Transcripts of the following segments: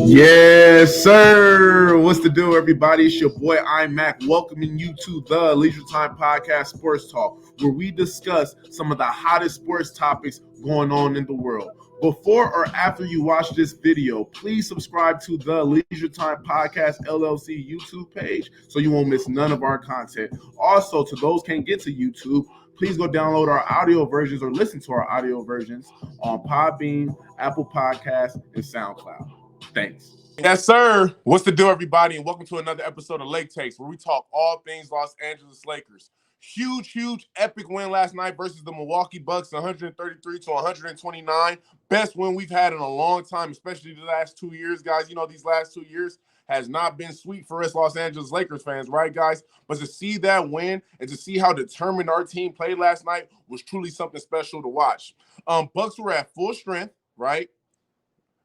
Yes, sir. What's the deal, everybody? It's your boy, I'm Mac, welcoming you to the Leisure Time Podcast Sports Talk, where we discuss some of the hottest sports topics going on in the world. Before or after you watch this video, please subscribe to the Leisure Time Podcast LLC YouTube page so you won't miss none of our content. Also, to those can't get to YouTube, please go download our audio versions or listen to our audio versions on Podbean, Apple Podcasts, and SoundCloud. Thanks. Yes, sir. What's the deal, everybody? And welcome to another episode of Lake Takes, where we talk all things Los Angeles Lakers. Huge, epic win last night versus the Milwaukee Bucks, 133-129. Best win we've had in a long time, especially the last 2 years, guys. You know, these last 2 years has not been sweet for us Los Angeles Lakers fans, right, guys? But to see that win and to see how determined our team played last night was truly something special to watch. Bucks were at full strength, right?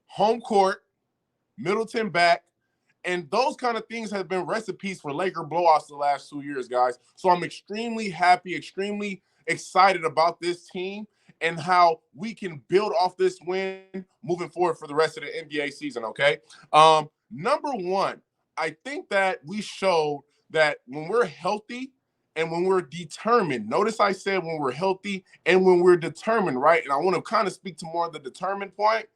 Home court. Middleton back, and those kind of things have been recipes for Laker blowouts the last 2 years, guys. So I'm extremely happy, extremely excited about this team and how we can build off this win moving forward for the rest of the NBA season, okay? Number one, I think that we showed that when we're healthy and when we're determined, notice I said when we're healthy and when we're determined, right? And I want to kind of speak to more of the determined point,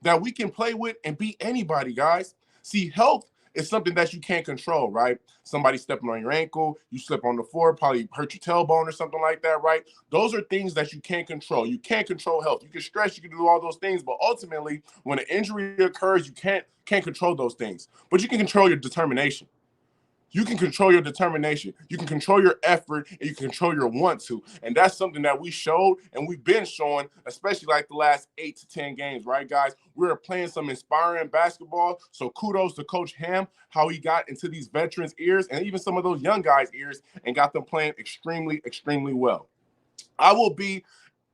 that we can play with and beat anybody, guys. See, health is something that you can't control, right? Somebody stepping on your ankle, you slip on the floor, probably hurt your tailbone or something like that, right? Those are things that you can't control. You can't control health. You can stress, you can do all those things, but ultimately, when an injury occurs, you can't control those things. But you can control your determination. You can control your determination. You can control your effort, and you can control your want to. And that's something that we showed and we've been showing, especially like the last 8 to 10 games, right, guys? We're playing some inspiring basketball. So kudos to Coach Ham, how he got into these veterans' ears and even some of those young guys' ears and got them playing extremely well. I will be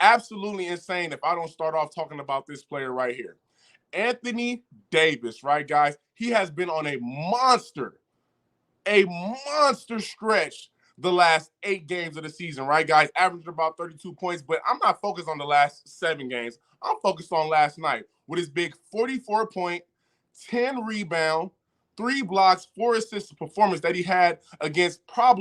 absolutely insane if I don't start off talking about this player right here. Anthony Davis, right, guys? He has been on a monster stretch the last 8 games of the season, right, guys? Averaged about 32 points, but I'm not focused on the last 7 games. I'm focused on last night with his big 44-point, 10 rebound, 3 blocks, 4 assists performance that he had against I'm not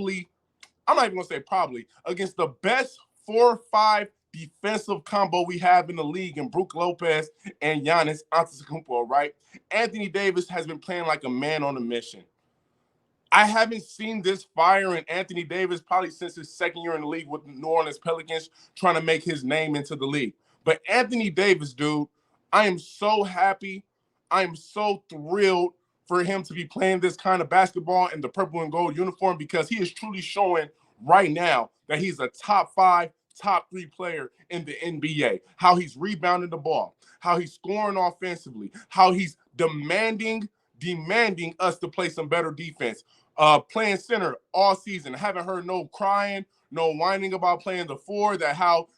even going to say probably, against the best 4-5 defensive combo we have in the league in Brook Lopez and Giannis Antetokounmpo, right? Anthony Davis has been playing like a man on a mission. I haven't seen this fire in Anthony Davis probably since his second year in the league with the New Orleans Pelicans trying to make his name into the league. But Anthony Davis, dude, I am so happy. I am so thrilled for him to be playing this kind of basketball in the purple and gold uniform because he is truly showing right now that he's a top 5, top 3 player in the NBA. How he's rebounding the ball, how he's scoring offensively, how he's demanding us to play some better defense. Playing center all season. I haven't heard no crying, no whining about playing the 4, that how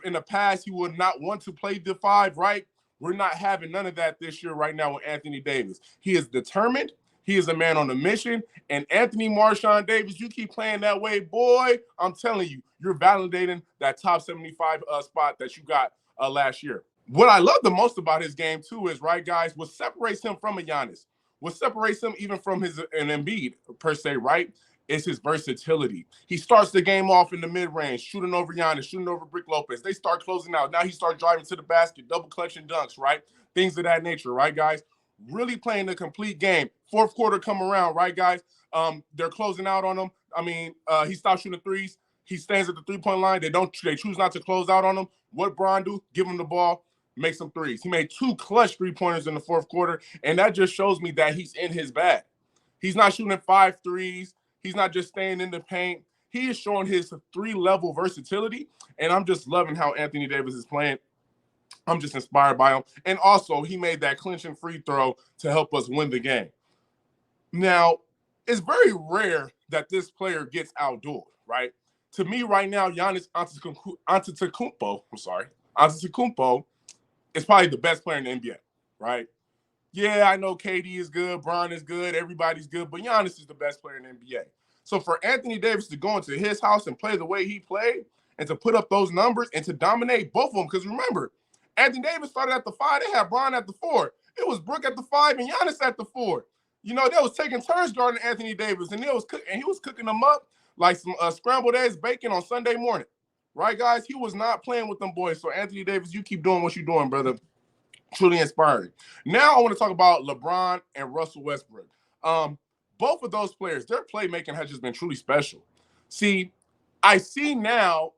in the past he would not want to play the 5, right? We're not having none of that this year right now with Anthony Davis. He is determined. He is a man on a mission. And Anthony Marshawn Davis, you keep playing that way, boy, I'm telling you, you're validating that top 75 spot that you got last year. What I love the most about his game, too, is, right, guys, what separates him from a Giannis, what separates him even from an Embiid, per se, right, is his versatility. He starts the game off in the mid-range, shooting over Giannis, shooting over Brook Lopez. They start closing out. Now he starts driving to the basket, double clutch and dunks, right? Things of that nature, right, guys? Really playing the complete game. Fourth quarter come around, right, guys? They're closing out on him. He stops shooting threes. He stands at the three-point line. They choose not to close out on him. What Bron do? Give him the ball. Make some threes. He made 2 clutch 3-pointers in the fourth quarter, and that just shows me that he's in his bag. He's not shooting 5 threes. He's not just staying in the paint. He is showing his 3-level versatility, and I'm just loving how Anthony Davis is playing. I'm just inspired by him. And also, he made that clinching free throw to help us win the game. Now, it's very rare that this player gets outdueled, right? To me right now, Giannis Antetokounmpo is probably the best player in the NBA, right? Yeah, I know KD is good, Bron is good, everybody's good, but Giannis is the best player in the NBA. So for Anthony Davis to go into his house and play the way he played and to put up those numbers and to dominate both of them, because remember, Anthony Davis started at the 5, they had Bron at the 4. It was Brook at the 5 and Giannis at the 4. You know, they was taking turns guarding Anthony Davis, and he was cooking them up like some scrambled eggs bacon on Sunday morning. Right, guys? He was not playing with them boys. So, Anthony Davis, you keep doing what you're doing, brother. Truly inspiring. Now, I want to talk about LeBron and Russell Westbrook. Both of those players, their playmaking has just been truly special. See, I see now,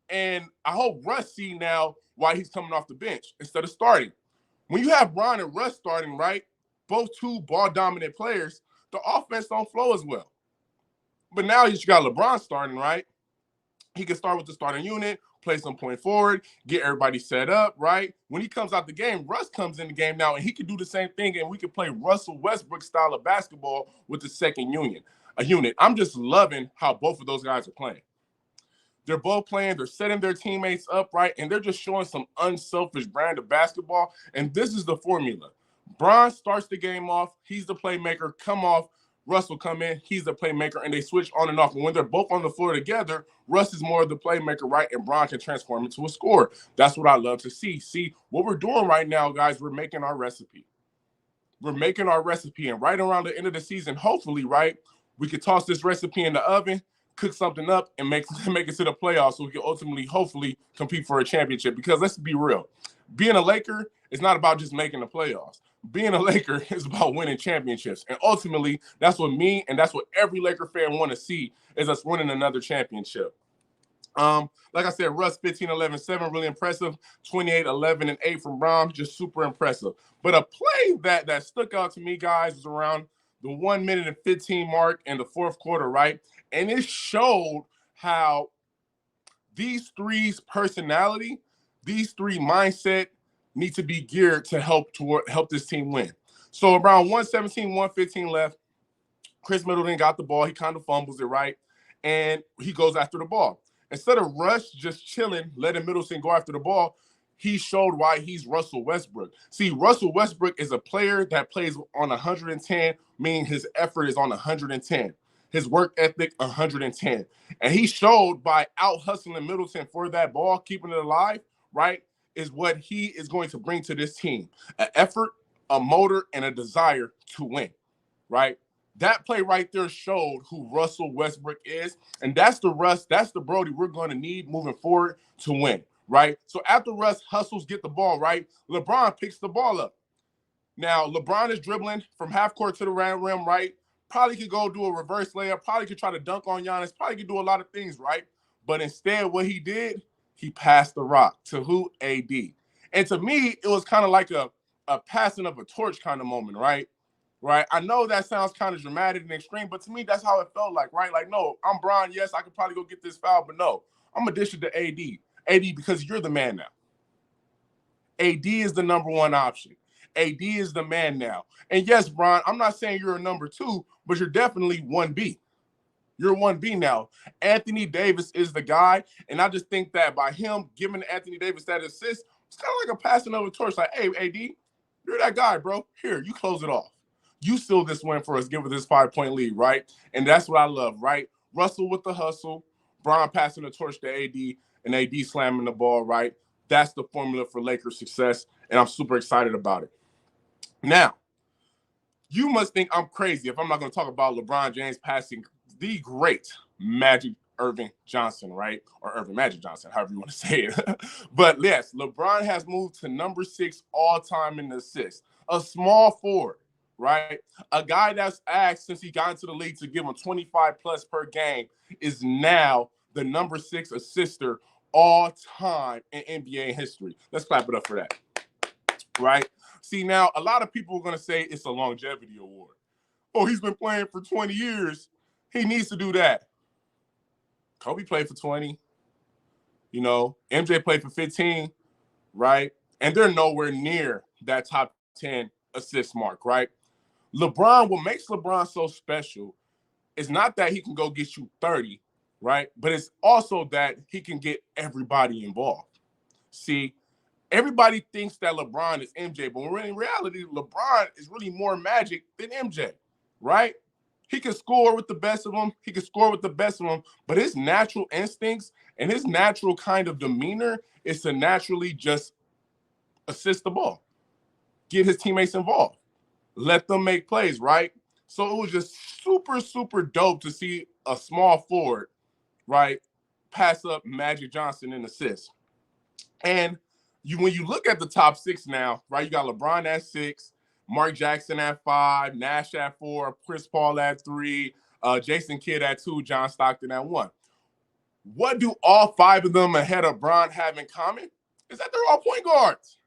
and I hope Russ see now why he's coming off the bench instead of starting. When you have Bron and Russ starting, right, both two ball-dominant players, the offense don't flow as well. But now you got LeBron starting, right? He can start with the starting unit, play some point forward, get everybody set up, right? When he comes out the game, Russ comes in the game now, and he can do the same thing, and we can play Russell Westbrook style of basketball with the second unit. I'm just loving how both of those guys are playing. They're both playing, they're setting their teammates up, right? And they're just showing some unselfish brand of basketball. And this is the formula. Bron starts the game off, he's the playmaker, come off, Russ will come in, he's the playmaker, and they switch on and off. And when they're both on the floor together, Russ is more of the playmaker, right? And Bron can transform into a scorer. That's what I love to see. See, what we're doing right now, guys, we're making our recipe. We're making our recipe, and right around the end of the season, hopefully, right, we could toss this recipe in the oven, cook something up, and make it to the playoffs so we can ultimately, hopefully, compete for a championship. Because let's be real, being a Laker is not about just making the playoffs. Being a Laker is about winning championships. And ultimately, that's what me and that's what every Laker fan want to see is us winning another championship. Like I said, Russ 15-11-7, really impressive. 28-11-8 from Bron, just super impressive. But a play that stuck out to me, guys, was around the 1 minute and 15 mark in the fourth quarter, right? And it showed how these three's personality, these three mindset need to be geared to help this team win. So around 117, 115 left, Chris Middleton got the ball. He kind of fumbles it, right? And he goes after the ball. Instead of Russ just chilling, letting Middleton go after the ball, he showed why he's Russell Westbrook. See, Russell Westbrook is a player that plays on 110, meaning his effort is on 110. His work ethic, 110. And he showed by out-hustling Middleton for that ball, keeping it alive, right, is what he is going to bring to this team. An effort, a motor, and a desire to win, right? That play right there showed who Russell Westbrook is, and that's the Russ, that's the Brody we're going to need moving forward to win, right? So after Russ hustles, get the ball, right, LeBron picks the ball up. Now, LeBron is dribbling from half court to the rim, right? Probably could go do a reverse layup, probably could try to dunk on Giannis, probably could do a lot of things, right? But instead, what he did, he passed the rock to who? AD. And to me, it was kind of like a passing of a torch kind of moment, right? Right. I know that sounds kind of dramatic and extreme, but to me, that's how it felt like, right? Like, no, I'm Bron. Yes, I could probably go get this foul, but no, I'm going to dish it to AD. AD, because you're the man now. AD is the number one option. AD is the man now. And yes, Bron, I'm not saying you're a number 2, but you're definitely 1B. You're 1B now. Anthony Davis is the guy. And I just think that by him giving Anthony Davis that assist, it's kind of like a passing of a torch. Like, hey, AD, you're that guy, bro. Here, you close it off. You seal this win for us, give us this 5-point lead, right? And that's what I love, right? Russell with the hustle, Bron passing the torch to AD, and AD slamming the ball, right? That's the formula for Lakers success, and I'm super excited about it. Now, you must think I'm crazy if I'm not going to talk about LeBron James passing the great Magic Irving Johnson, right? Or Irving Magic Johnson, however you want to say it. But yes, LeBron has moved to number 6 all-time in assists. A small forward, right? A guy that's asked since he got into the league to give him 25 plus per game is now the number 6 assister all time in NBA history. Let's clap it up for that, right? See, now a lot of people are going to say it's a longevity award. Oh, he's been playing for 20 years. He needs to do that. Kobe played for 20. You know, MJ played for 15, right? And they're nowhere near that top 10 assist mark, right? LeBron, what makes LeBron so special is not that he can go get you 30, right? But it's also that he can get everybody involved. See, everybody thinks that LeBron is MJ, but in reality, LeBron is really more Magic than MJ, right? He can score with the best of them. But his natural instincts and his natural kind of demeanor is to naturally just assist the ball. get his teammates involved. Let them make plays, right? So it was just super, super dope to see a small forward, right, pass up Magic Johnson in assists. And when you look at the top 6 now, right, you got LeBron at 6, Mark Jackson at 5, Nash at 4, Chris Paul at 3, Jason Kidd at 2, John Stockton at 1. What do all 5 of them ahead of Bron have in common? Is that they're all point guards.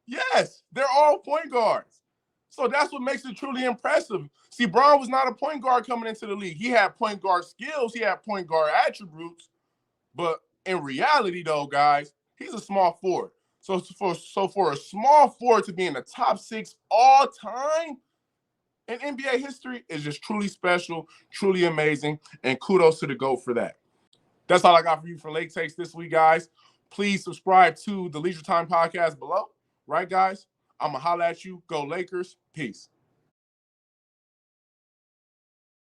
Yes, they're all point guards. So that's what makes it truly impressive. See, Bron was not a point guard coming into the league. He had point guard skills. He had point guard attributes. But in reality, though, guys, he's a small forward. So for a small forward to be in the top 6 all time in NBA history is just truly special, truly amazing, and kudos to the GOAT for that. That's all I got for you for Lake Takes this week, guys. Please subscribe to the Leisure Time Podcast below. Right, guys? I'm going to holler at you. Go Lakers. Peace.